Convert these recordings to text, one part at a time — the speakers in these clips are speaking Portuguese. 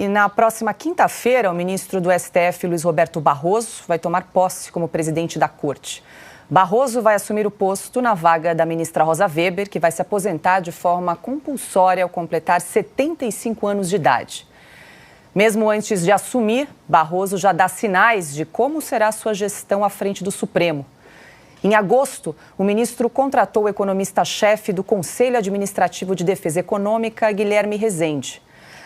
E na próxima quinta-feira, o ministro do STF, Luiz Roberto Barroso, vai tomar posse como presidente da Corte. Barroso vai assumir o posto na vaga da ministra Rosa Weber, que vai se aposentar de forma compulsória ao completar 75 anos de idade. Mesmo antes de assumir, Barroso já dá sinais de como será sua gestão à frente do Supremo. Em agosto, o ministro contratou o economista-chefe do Conselho Administrativo de Defesa Econômica, Guilherme Rezende.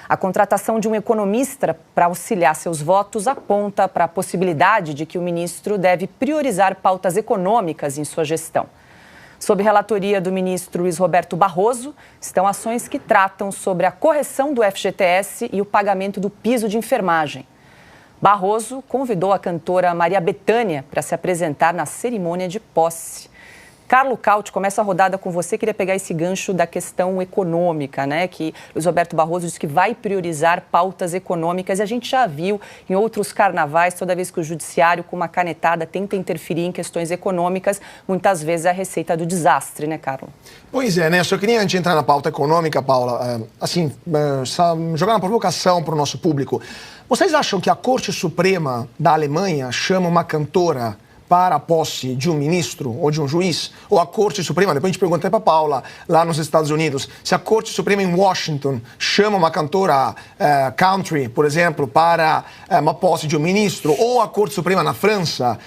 A contratação de um economista para auxiliar seus votos aponta para a possibilidade de que o ministro deve priorizar pautas econômicas em sua gestão. Sob relatoria do ministro Luiz Roberto Barroso, estão ações que tratam sobre a correção do FGTS e o pagamento do piso de enfermagem. Barroso convidou a cantora Maria Bethânia para se apresentar na cerimônia de posse. Carlo Cauti, começa a rodada com você. Queria pegar esse gancho da questão econômica, né? Que Luiz Roberto Barroso disse que vai priorizar pautas econômicas. E a gente já viu em outros carnavais, toda vez que o judiciário, com uma canetada, tenta interferir em questões econômicas, muitas vezes é a receita do desastre, né, Carlo? Pois é, né? Só queria, antes de entrar na pauta econômica, Paula, jogar uma provocação para o nosso público. Vocês acham que a Corte Suprema da Alemanha chama uma cantora para a posse de um ministro ou de um juiz? Ou a Corte Suprema, depois a gente pergunta para a Paula, lá nos Estados Unidos, se a Corte Suprema em Washington chama uma cantora country, por exemplo, para uma posse de um ministro, ou a Corte Suprema na França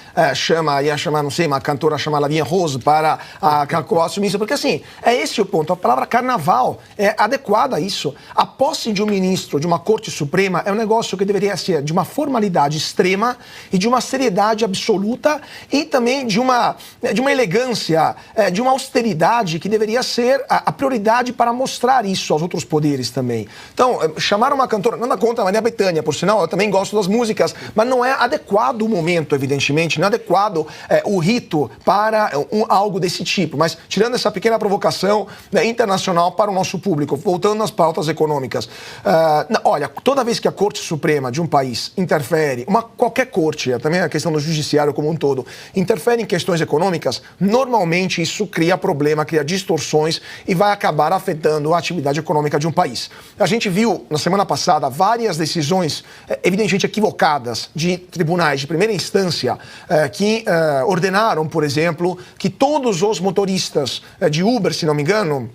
ia chamar, não sei, uma cantora chamada Lavigne Rose para a posse de ministro, porque assim, é esse o ponto, a palavra carnaval é adequada a isso. A posse de um ministro de uma Corte Suprema é um negócio que deveria ser de uma formalidade extrema e de uma seriedade absoluta, e também de uma elegância, de uma austeridade que deveria ser a prioridade para mostrar isso aos outros poderes também. Então, chamar uma cantora, nada contra a Maria Bethânia, por sinal, eu também gosto das músicas, mas não é adequado o momento, evidentemente, não é adequado o rito para algo desse tipo. Mas, tirando essa pequena provocação internacional para o nosso público, voltando nas pautas econômicas, olha, toda vez que a Corte Suprema de um país interfere, qualquer corte, também a questão do judiciário como um todo, interfere em questões econômicas, normalmente isso cria problema, cria distorções e vai acabar afetando a atividade econômica de um país. A gente viu na semana passada várias decisões evidentemente equivocadas de tribunais de primeira instância que ordenaram, por exemplo, que todos os motoristas de Uber, se não me engano,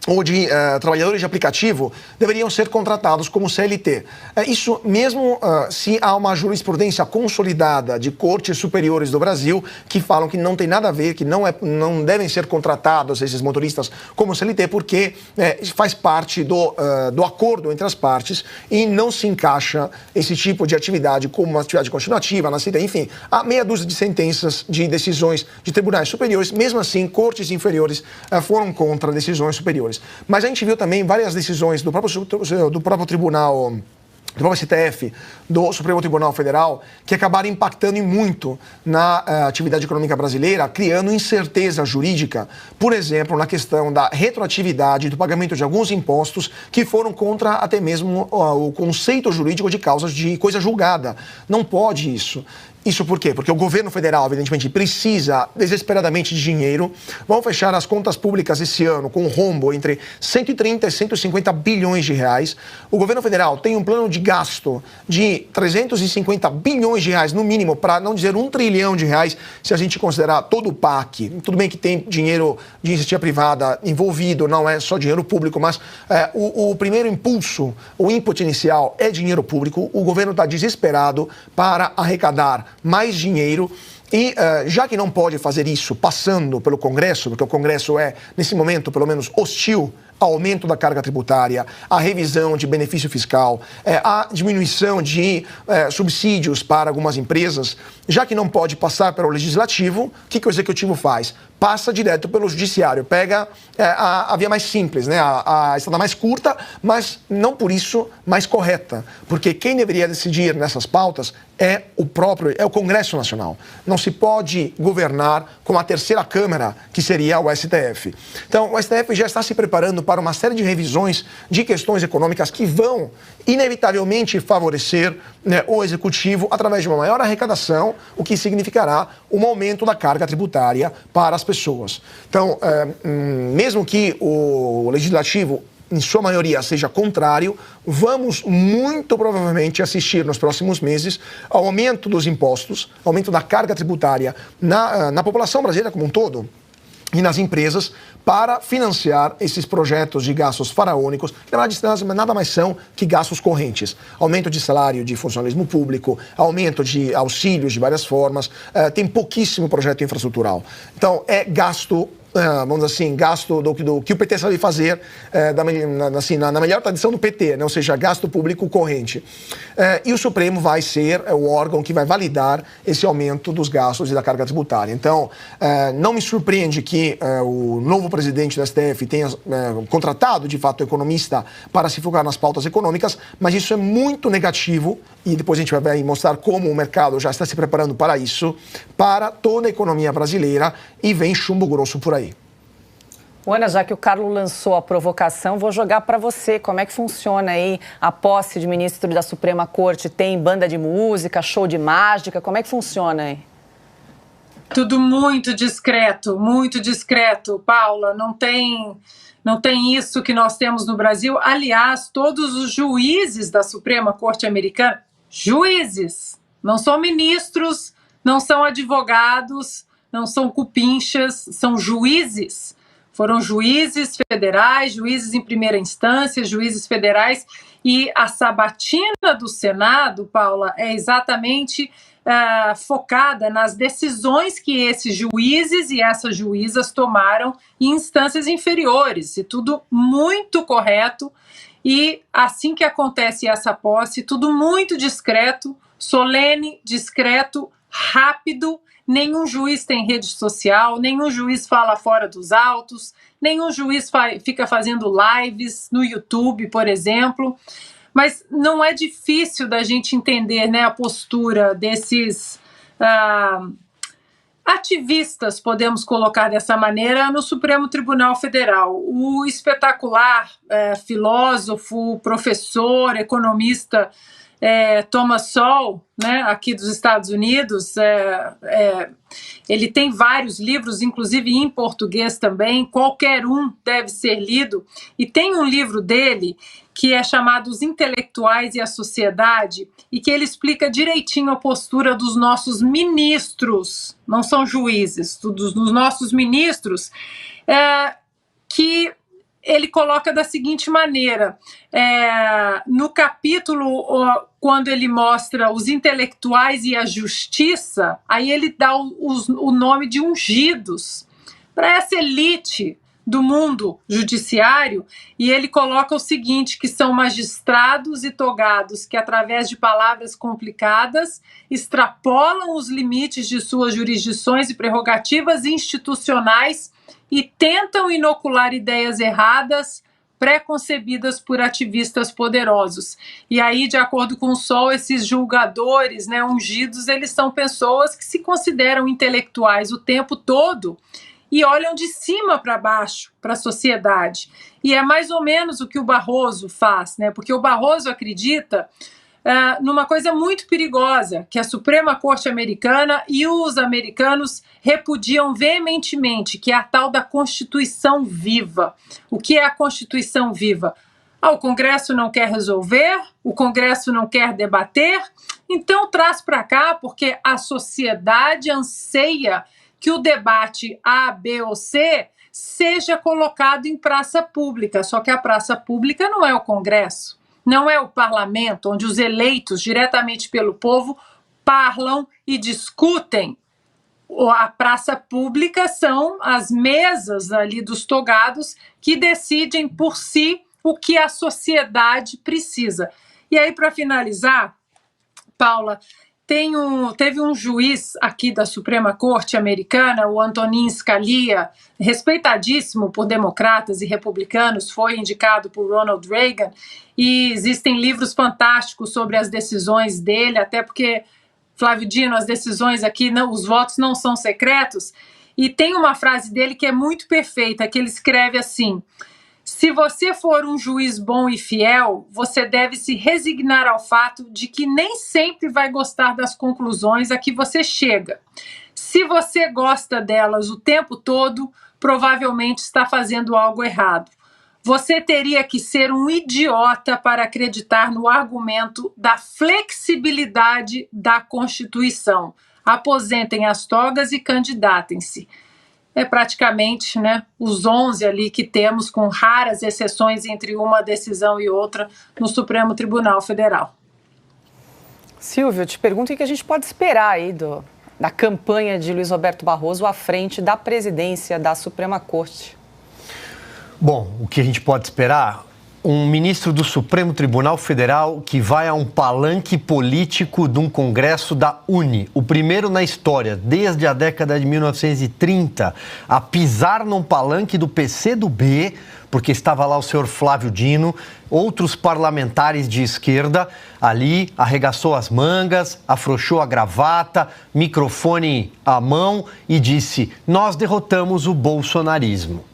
ou de trabalhadores de aplicativo, deveriam ser contratados como CLT. Isso mesmo se há uma jurisprudência consolidada de cortes superiores do Brasil que falam que não tem nada a ver, que não devem ser contratados esses motoristas como CLT, porque faz parte do acordo entre as partes e não se encaixa esse tipo de atividade como uma atividade continuativa, enfim, há meia dúzia de sentenças de decisões de tribunais superiores, mesmo assim, cortes inferiores foram contra decisões superiores. Mas a gente viu também várias decisões do próprio tribunal, do próprio STF, do Supremo Tribunal Federal, que acabaram impactando e muito na atividade econômica brasileira, criando incerteza jurídica, por exemplo, na questão da retroatividade do pagamento de alguns impostos que foram contra até mesmo o conceito jurídico de causas de coisa julgada. Não pode isso. Isso por quê? Porque o governo federal, evidentemente, precisa desesperadamente de dinheiro. Vão fechar as contas públicas esse ano com um rombo entre 130 e 150 bilhões de reais. O governo federal tem um plano de gasto de 350 bilhões de reais, no mínimo, para não dizer 1 trilhão de reais, se a gente considerar todo o PAC. Tudo bem que tem dinheiro de iniciativa privada envolvido, não é só dinheiro público, mas o primeiro impulso, o input inicial é dinheiro público. O governo está desesperado para arrecadar mais dinheiro e, já que não pode fazer isso passando pelo Congresso, porque o Congresso é, nesse momento, pelo menos hostil ao aumento da carga tributária, a revisão de benefício fiscal, a diminuição de subsídios para algumas empresas, já que não pode passar pelo Legislativo, o que o Executivo faz? Passa direto pelo Judiciário, pega a via mais simples, né? a estrada mais curta, mas não por isso mais correta, porque quem deveria decidir nessas pautas é o Congresso Nacional. Não se pode governar com a terceira Câmara, que seria o STF. Então, o STF já está se preparando para uma série de revisões de questões econômicas que vão, inevitavelmente, favorecer o Executivo através de uma maior arrecadação, o que significará um aumento da carga tributária para as pessoas. Então, mesmo que o Legislativo em sua maioria, seja contrário, vamos muito provavelmente assistir nos próximos meses ao aumento dos impostos, aumento da carga tributária na população brasileira como um todo e nas empresas para financiar esses projetos de gastos faraônicos, que na verdade nada mais são que gastos correntes. Aumento de salário de funcionalismo público, aumento de auxílios de várias formas, tem pouquíssimo projeto infraestrutural. Então, é gasto, vamos dizer assim, gasto do que o PT sabe fazer, na melhor tradição do PT, né? Ou seja, gasto público corrente. E o Supremo vai ser o órgão que vai validar esse aumento dos gastos e da carga tributária. Então, não me surpreende que o novo presidente do STF tenha contratado, de fato, o economista para se focar nas pautas econômicas, mas isso é muito negativo e depois a gente vai mostrar como o mercado já está se preparando para isso, para toda a economia brasileira e vem chumbo grosso por aí. Ana, já que o Carlos lançou a provocação, vou jogar para você. Como é que funciona aí a posse de ministro da Suprema Corte? Tem banda de música, show de mágica? Como é que funciona aí? Tudo muito discreto, Paula. Não tem isso que nós temos no Brasil. Aliás, todos os juízes da Suprema Corte Americana, juízes, não são ministros, não são advogados, não são cupinchas, são juízes. Foram juízes federais, juízes em primeira instância, juízes federais. E a sabatina do Senado, Paula, é exatamente focada nas decisões que esses juízes e essas juízas tomaram em instâncias inferiores. E tudo muito correto. E assim que acontece essa posse, tudo muito discreto, solene, discreto, rápido. Nenhum juiz tem rede social, nenhum juiz fala fora dos autos, nenhum juiz fica fazendo lives no YouTube, por exemplo. Mas não é difícil da gente entender, né, a postura desses ativistas, podemos colocar dessa maneira, no Supremo Tribunal Federal. O espetacular filósofo, professor, economista Thomas Sowell, né, aqui dos Estados Unidos, ele tem vários livros, inclusive em português também, qualquer um deve ser lido, e tem um livro dele que é chamado Os Intelectuais e a Sociedade, e que ele explica direitinho a postura dos nossos ministros, não são juízes, dos nossos ministros, que ele coloca da seguinte maneira, no capítulo, quando ele mostra os intelectuais e a justiça, aí ele dá o nome de ungidos para essa elite do mundo judiciário, e ele coloca o seguinte, que são magistrados e togados que, através de palavras complicadas, extrapolam os limites de suas jurisdições e prerrogativas institucionais e tentam inocular ideias erradas, pré-concebidas por ativistas poderosos. E aí, de acordo com o Sol, esses julgadores, né, ungidos, eles são pessoas que se consideram intelectuais o tempo todo e olham de cima para baixo para a sociedade. E é mais ou menos o que o Barroso faz, né? Porque o Barroso acredita numa coisa muito perigosa, que a Suprema Corte Americana e os americanos repudiam veementemente, que é a tal da Constituição viva. O que é a Constituição viva? O Congresso não quer resolver, o Congresso não quer debater, então traz para cá, porque a sociedade anseia que o debate A, B ou C seja colocado em praça pública, só que a praça pública não é o Congresso, não é o parlamento, onde os eleitos diretamente pelo povo parlam e discutem. A praça pública são as mesas ali dos togados que decidem por si o que a sociedade precisa. E aí, para finalizar, Paula, teve um juiz aqui da Suprema Corte Americana, o Antonin Scalia, respeitadíssimo por democratas e republicanos, foi indicado por Ronald Reagan, e existem livros fantásticos sobre as decisões dele, até porque, Flávio Dino, as decisões aqui, os votos não são secretos, e tem uma frase dele que é muito perfeita, que ele escreve assim: se você for um juiz bom e fiel, você deve se resignar ao fato de que nem sempre vai gostar das conclusões a que você chega. Se você gosta delas o tempo todo, provavelmente está fazendo algo errado. você teria que ser um idiota para acreditar no argumento da flexibilidade da Constituição. Aposentem as togas e candidatem-se. É praticamente, né, os 11 ali que temos, com raras exceções entre uma decisão e outra, no Supremo Tribunal Federal. Silvio, eu te pergunto o que a gente pode esperar aí da campanha de Luiz Roberto Barroso à frente da presidência da Suprema Corte. Bom, o que a gente pode esperar? Um ministro do Supremo Tribunal Federal que vai a um palanque político de um congresso da UNE, o primeiro na história, desde a década de 1930, a pisar num palanque do PCdoB, porque estava lá o senhor Flávio Dino, outros parlamentares de esquerda, ali arregaçou as mangas, afrouxou a gravata, microfone à mão e disse: nós derrotamos o bolsonarismo.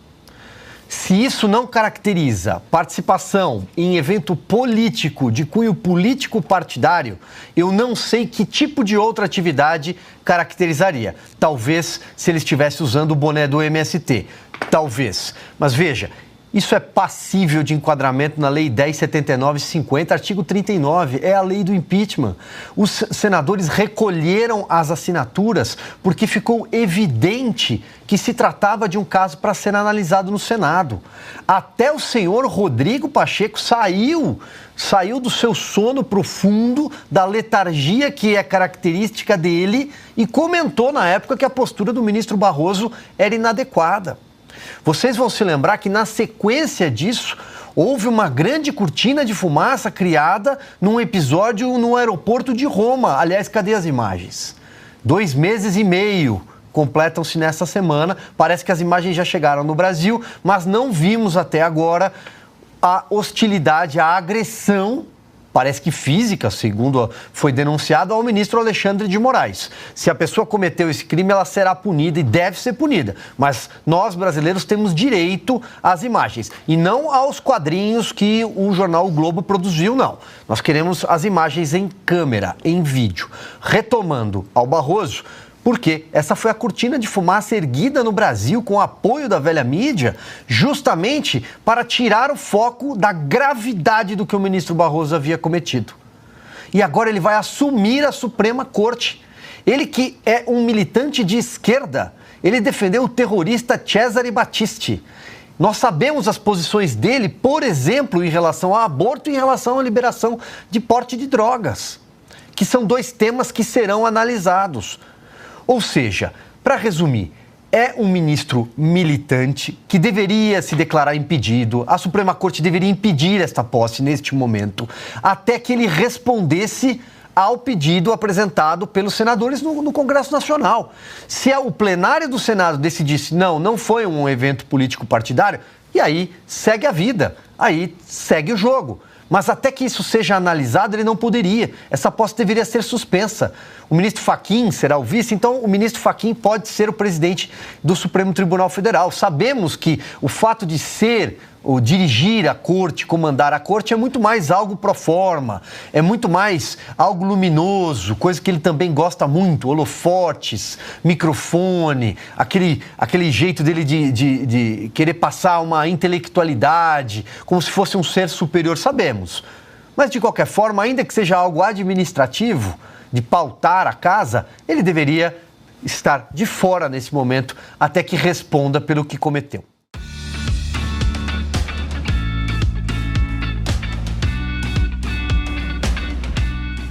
Se isso não caracteriza participação em evento político, de cunho político partidário, eu não sei que tipo de outra atividade caracterizaria. Talvez se ele estivesse usando o boné do MST. Talvez. Mas veja, isso é passível de enquadramento na Lei 10.79/50, artigo 39, é a lei do impeachment. Os senadores recolheram as assinaturas porque ficou evidente que se tratava de um caso para ser analisado no Senado. Até o senhor Rodrigo Pacheco saiu do seu sono profundo, da letargia que é característica dele, e comentou na época que a postura do ministro Barroso era inadequada. Vocês vão se lembrar que, na sequência disso, houve uma grande cortina de fumaça criada num episódio no aeroporto de Roma. Aliás, cadê as imagens? 2 meses e meio completam-se nesta semana. Parece que as imagens já chegaram no Brasil, mas não vimos até agora a hostilidade, a agressão, parece que física, segundo foi denunciado, ao ministro Alexandre de Moraes. Se a pessoa cometeu esse crime, ela será punida e deve ser punida. Mas nós, brasileiros, temos direito às imagens. E não aos quadrinhos que o jornal O Globo produziu, não. Nós queremos as imagens em câmera, em vídeo. Retomando ao Barroso, porque essa foi a cortina de fumaça erguida no Brasil com o apoio da velha mídia, justamente para tirar o foco da gravidade do que o ministro Barroso havia cometido. E agora ele vai assumir a Suprema Corte. Ele que é um militante de esquerda, ele defendeu o terrorista Cesare Battisti. Nós sabemos as posições dele, por exemplo, em relação ao aborto e em relação à liberação de porte de drogas, que são 2 temas que serão analisados. Ou seja, para resumir, é um ministro militante que deveria se declarar impedido, a Suprema Corte deveria impedir esta posse neste momento, até que ele respondesse ao pedido apresentado pelos senadores no Congresso Nacional. Se o plenário do Senado decidisse, não foi um evento político partidário, e aí segue a vida, aí segue o jogo. Mas até que isso seja analisado, ele não poderia. Essa posse deveria ser suspensa. O ministro Fachin será o vice, então o ministro Fachin pode ser o presidente do Supremo Tribunal Federal. Sabemos que o fato de ser ou dirigir a corte, comandar a corte, é muito mais algo pro forma, é muito mais algo luminoso, coisa que ele também gosta muito, holofotes, microfone, aquele jeito dele de querer passar uma intelectualidade, como se fosse um ser superior, sabemos. Mas, de qualquer forma, ainda que seja algo administrativo, de pautar a casa, ele deveria estar de fora nesse momento, até que responda pelo que cometeu.